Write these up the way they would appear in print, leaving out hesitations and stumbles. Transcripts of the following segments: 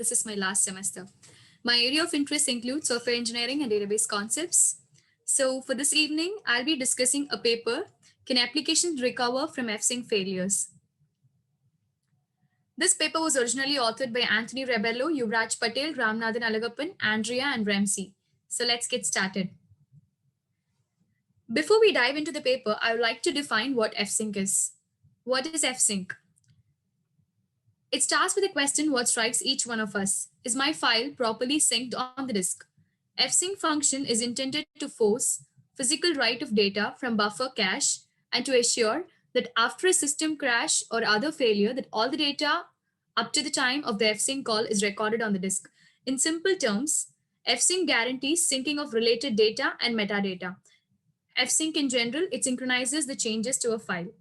this is my last semester. My area of interest includes software engineering and database concepts. So for this evening, I'll be discussing a paper, Can Applications Recover from F-Sync Failures? This paper was originally authored by Anthony Rebello, Yuvraj Patel, Ramnathan Alagappan, Andrea, and Ramsey. So let's get started. Before we dive into the paper, I would like to define what F-Sync is. What is F-Sync? It starts with a question what strikes each one of us. Is my file properly synced on the disk? Fsync function is intended to force physical write of data from buffer cache and to assure that after a system crash or other failure that all the data up to the time of the fsync call is recorded on the disk. In simple terms, fsync guarantees syncing of related data and metadata. Fsync in general, it synchronizes the changes to a file.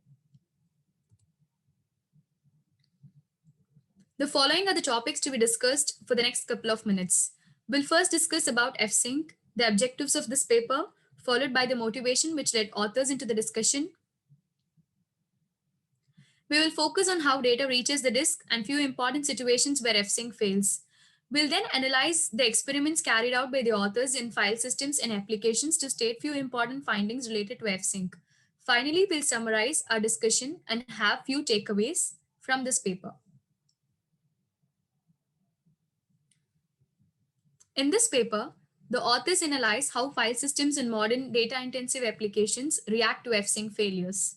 The following are the topics to be discussed for the next couple of minutes. We'll first discuss about F-Sync, the objectives of this paper, followed by the motivation which led authors into the discussion. We will focus on how data reaches the disk and few important situations where F-Sync fails. We'll then analyze the experiments carried out by the authors in file systems and applications to state few important findings related to F-Sync. Finally, we'll summarize our discussion and have few takeaways from this paper. In this paper, the authors analyze how file systems in modern data-intensive applications react to F-Sync failures.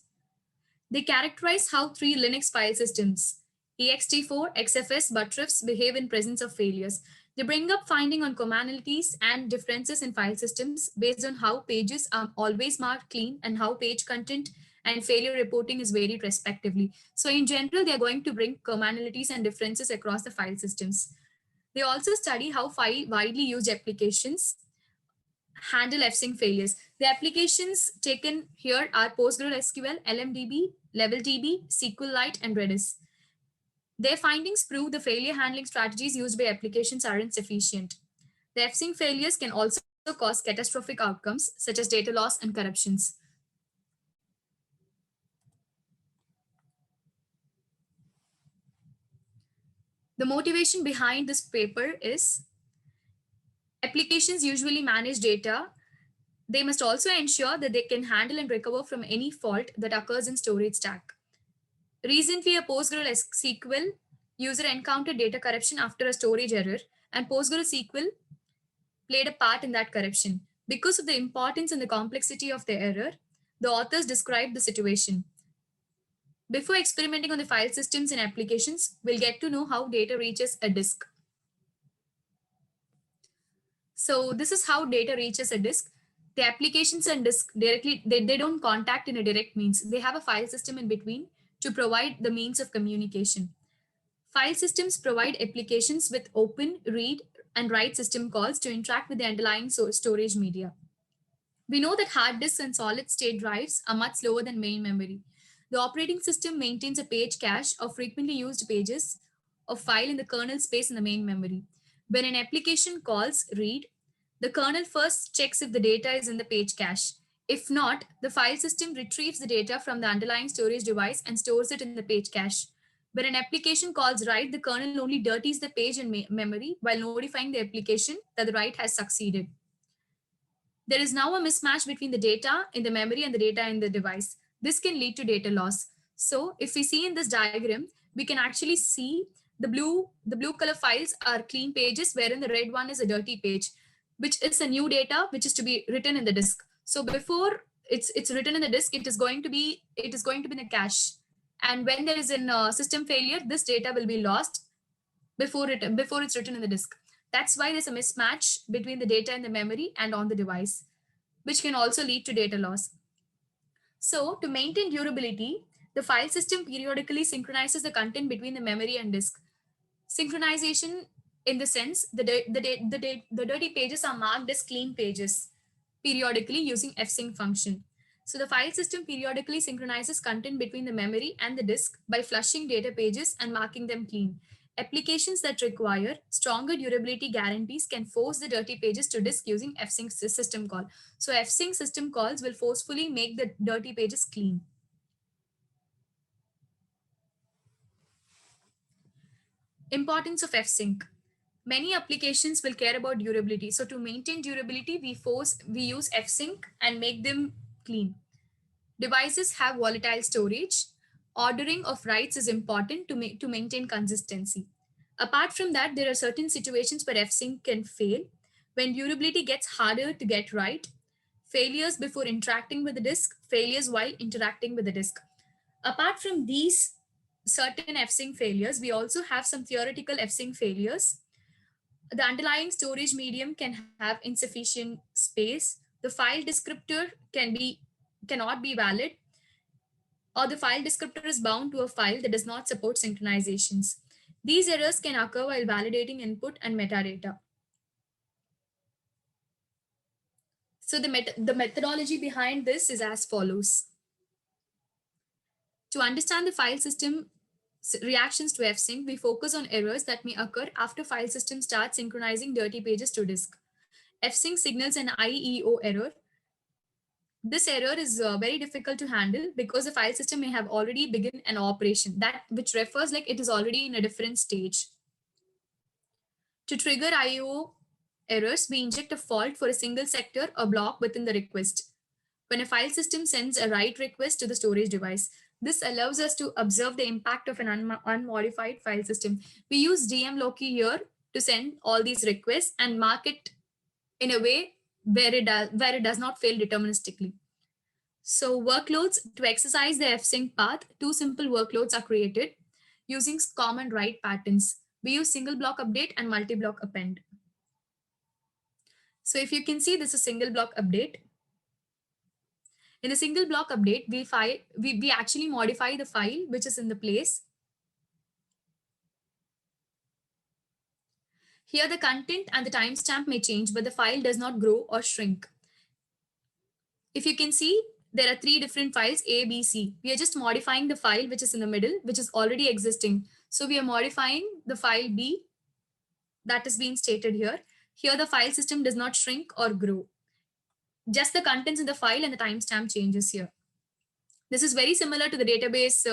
They characterize how three Linux file systems, ext4, XFS, Btrfs, behave in presence of failures. They bring up finding on commonalities and differences in file systems based on how pages are always marked clean and how page content and failure reporting is varied respectively. So in general, they are going to bring commonalities and differences across the file systems. They also study how widely used applications handle F-Sync failures. The applications taken here are PostgreSQL, LMDB, LevelDB, SQLite, and Redis. Their findings prove the failure handling strategies used by applications are insufficient. The F-Sync failures can also cause catastrophic outcomes such as data loss and corruptions. The motivation behind this paper is applications usually manage data. They must also ensure that they can handle and recover from any fault that occurs in storage stack. Recently, a PostgreSQL user encountered data corruption after a storage error, and PostgreSQL played a part in that corruption. Because of the importance and the complexity of the error, the authors described the situation. Before experimenting on the file systems and applications, we'll get to know how data reaches a disk. So this is how data reaches a disk. The applications and disk directly, they don't contact in a direct means. They have a file system in between to provide the means of communication. File systems provide applications with open, read, and write system calls to interact with the underlying storage media. We know that hard disks and solid state drives are much slower than main memory. The operating system maintains a page cache of frequently used pages of file in the kernel space in the main memory. When an application calls read, the kernel first checks if the data is in the page cache. If not, the file system retrieves the data from the underlying storage device and stores it in the page cache. When an application calls write, the kernel only dirties the page in memory while notifying the application that the write has succeeded. There is now a mismatch between the data in the memory and the data in the device. This can lead to data loss. So if we see in this diagram, we can actually see the blue color files are clean pages, wherein the red one is a dirty page, which is a new data which is to be written in the disk. So before it's written in the disk, it is going to be in the cache. And when there is a system failure, this data will be lost before it's written in the disk. That's why there's a mismatch between the data in the memory and on the device, which can also lead to data loss. So to maintain durability, the file system periodically synchronizes the content between the memory and disk. Synchronization in the sense, the dirty pages are marked as clean pages periodically using fsync function. So the file system periodically synchronizes content between the memory and the disk by flushing data pages and marking them clean. Applications that require stronger durability guarantees can force the dirty pages to disk using fsync system call. So fsync system calls will forcefully make the dirty pages clean. Importance of fsync. Many applications will care about durability. So to maintain durability, we use fsync and make them clean. Devices have volatile storage. Ordering of writes is important to maintain consistency. Apart from that, there are certain situations where fsync can fail. When durability gets harder to get right, failures before interacting with the disk, failures while interacting with the disk. Apart from these certain fsync failures, we also have some theoretical fsync failures. The underlying storage medium can have insufficient space. The file descriptor cannot be valid, or the file descriptor is bound to a file that does not support synchronizations. These errors can occur while validating input and metadata. So the methodology behind this is as follows. To understand the file system reactions to fsync, we focus on errors that may occur after file system starts synchronizing dirty pages to disk. Fsync signals an IEO error. This error is very difficult to handle because the file system may have already begun an operation, that which refers like it is already in a different stage. To trigger IO errors, we inject a fault for a single sector or block within the request. When a file system sends a write request to the storage device, this allows us to observe the impact of an unmodified file system. We use dmloki here to send all these requests and mark it in a way where it does not fail deterministically. So workloads, to exercise the fsync path, two simple workloads are created using common write patterns. We use single block update and multi-block append. So if you can see, this is single block update. In a single block update, we actually modify the file which is in the place. Here the content and the timestamp may change, but the file does not grow or shrink. If you can see, there are three different files, A, B, C. We are just modifying the file which is in the middle, which is already existing. So we are modifying the file B that is being stated here. Here the file system does not shrink or grow. Just the contents in the file and the timestamp changes here. This is very similar to the database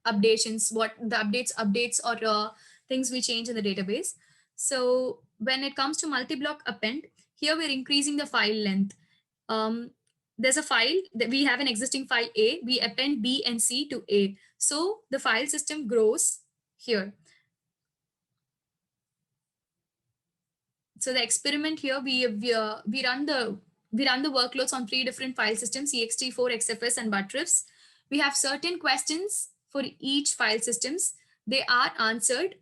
updations, what the updates or things we change in the database. So when it comes to multi-block append, here we're increasing the file length. There's a file that we have an existing file A, we append B and C to A. So the file system grows here. So the experiment here, we run the workloads on three different file systems, ext4, XFS, and Btrfs. We have certain questions for each file systems. They are answered.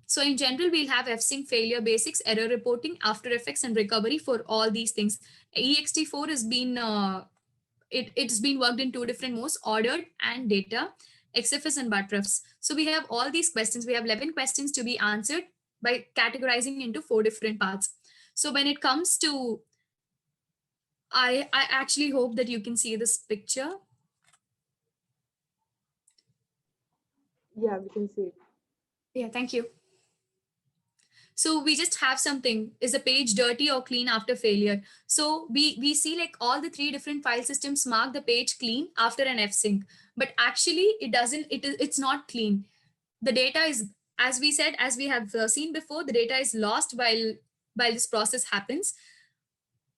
So in general, we'll have fsync failure basics, error reporting, after effects, and recovery for all these things. ext4 has been it's been worked in two different modes, ordered and data, XFS and Btrfs. So we have all these questions. We have 11 questions to be answered by categorizing into 4 different parts. So when it comes to, I actually hope that you can see this picture. Yeah, we can see it. Yeah, thank you. So we just have something, is the page dirty or clean after failure? So we see like all the three different file systems mark the page clean after an fsync, but actually it doesn't, it's not clean. The data is, as we said, as we have seen before, the data is lost while this process happens.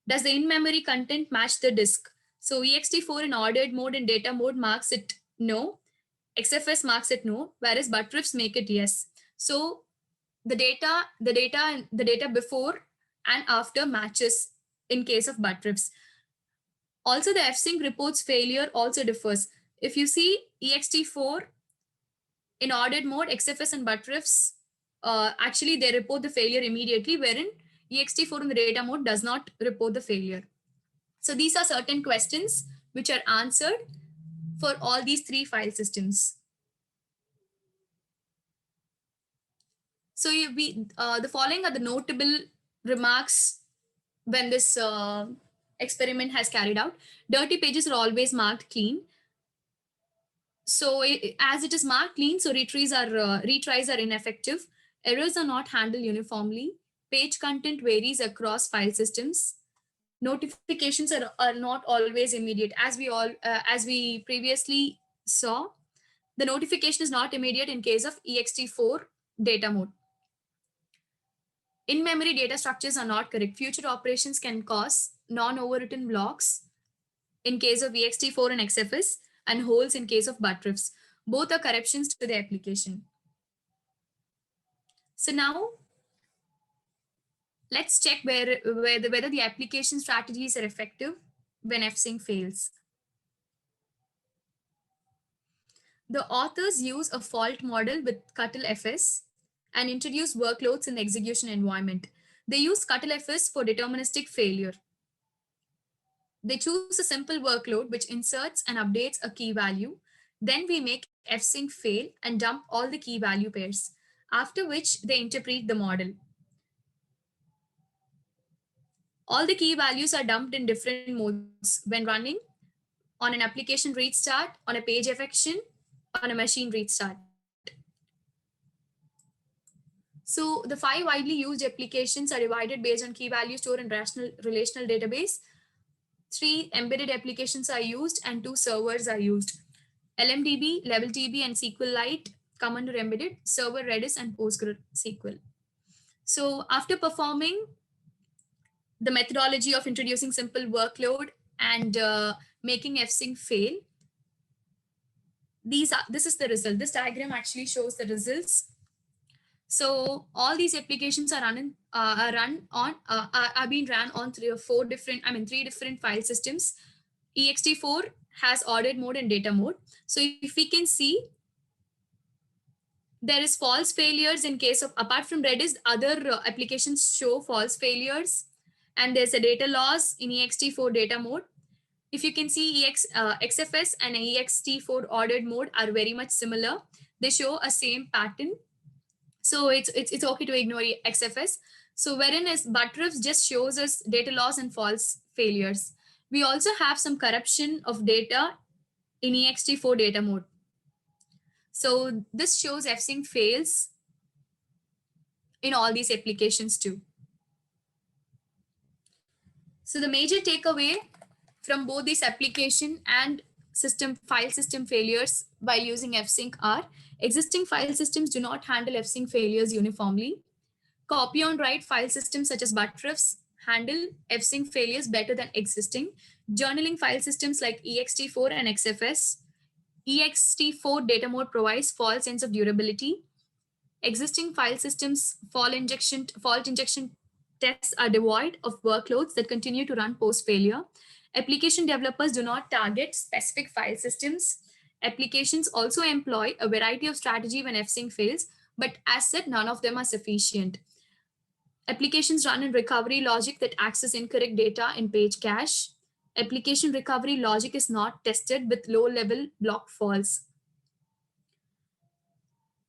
Does the in-memory content match the disk? So ext4 in ordered mode and data mode marks it no. XFS marks it no, whereas Btrfs make it yes. So the data before and after matches in case of Btrfs. Also, the fsync reports failure also differs. If you see ext4 in ordered mode, XFS and Btrfs, actually they report the failure immediately, wherein ext4 in the data mode does not report the failure. So these are certain questions which are answered for all these three file systems. So the following are the notable remarks when this experiment has carried out. Dirty pages are always marked clean. So as it is marked clean, so retries are ineffective. Errors are not handled uniformly. Page content varies across file systems. Notifications are not always immediate, as we previously saw. The notification is not immediate in case of ext4 data mode. In-memory data structures are not correct. Future operations can cause non-overwritten blocks in case of ext4 and XFS, and holes in case of buttress. Both are corruptions to the application. So now let's check whether the application strategies are effective when fsync fails. The authors use a fault model with CuttleFS and introduce workloads in the execution environment. They use CuttleFS for deterministic failure. They choose a simple workload which inserts and updates a key value. Then we make fsync fail and dump all the key value pairs, after which they interpret the model. All the key values are dumped in different modes when running on an application restart, on a page affection, on a machine restart. So the 5 widely used applications are divided based on key value store and relational database. 3 embedded applications are used and 2 servers are used. LMDB, LevelDB, and SQLite come under embedded, server Redis, and PostgreSQL. So after performing the methodology of introducing simple workload and making fsync fail, this is the result. This diagram actually shows the results. So all these applications are being run on three different file systems. ext4 has ordered mode and data mode. So if we can see, there is false failures in case of, apart from Redis, other applications show false failures, and there's a data loss in ext4 data mode. If you can see, XFS and ext4 ordered mode are very much similar. They show a same pattern. So it's okay to ignore XFS. So wherein is buttress just shows us data loss and false failures. We also have some corruption of data in ext4 data mode. So this shows fsync fails in all these applications too. So the major takeaway from both this application and file system failures while using fsync are: existing file systems do not handle fsync failures uniformly. Copy on write file systems such as buttress handle fsync failures better than existing. Journaling file systems like ext4 and XFS. ext4 data mode provides false sense of durability. Existing file systems fault injection tests are devoid of workloads that continue to run post-failure. Application developers do not target specific file systems. Applications also employ a variety of strategy when fsync fails, but as said, none of them are sufficient. Applications run in recovery logic that access incorrect data in page cache. Application recovery logic is not tested with low-level block faults.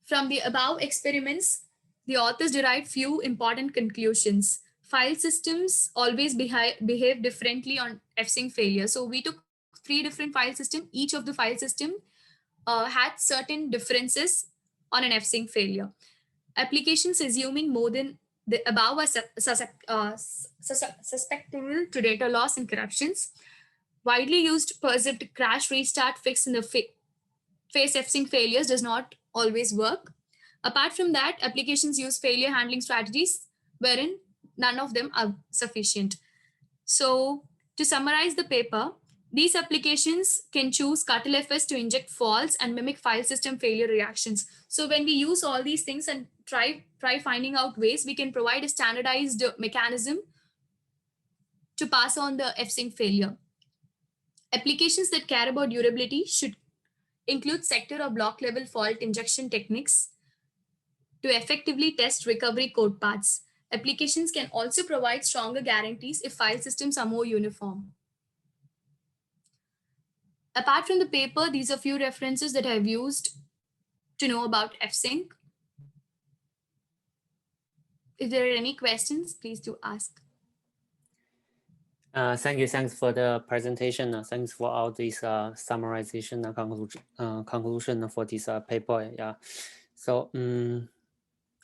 From the above experiments, the authors derived few important conclusions. File systems always behave differently on fsync failure. So we took 3 different file systems. Each of the file system had certain differences on an fsync failure. Applications assuming more than the above are susceptible to data loss and corruptions. Widely used perceived crash restart fix in the face fsync failures does not always work. Apart from that, applications use failure handling strategies wherein none of them are sufficient. So to summarize the paper, these applications can choose CuttleFS to inject faults and mimic file system failure reactions. So when we use all these things and try finding out ways, we can provide a standardized mechanism to pass on the fsync failure. Applications that care about durability should include sector or block level fault injection techniques to effectively test recovery code paths. Applications can also provide stronger guarantees if file systems are more uniform. Apart from the paper, these are few references that I've used to know about fsync. If there are any questions, please do ask. Thanks for the presentation. Thanks for all this summarization and conclusion for this paper. Yeah. So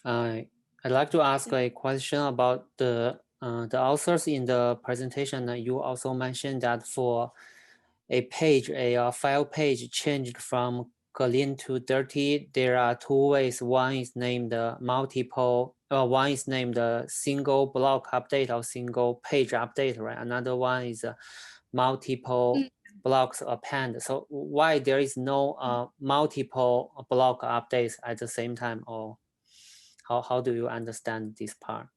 I'd like to ask a question about the authors in the presentation. You also mentioned that for a page, a file page changed from clean to dirty, there are two ways. One is named multiple, one is named single block update or single page update, right? Another one is multiple blocks append. So why there is no multiple block updates at the same time, or how do you understand this part?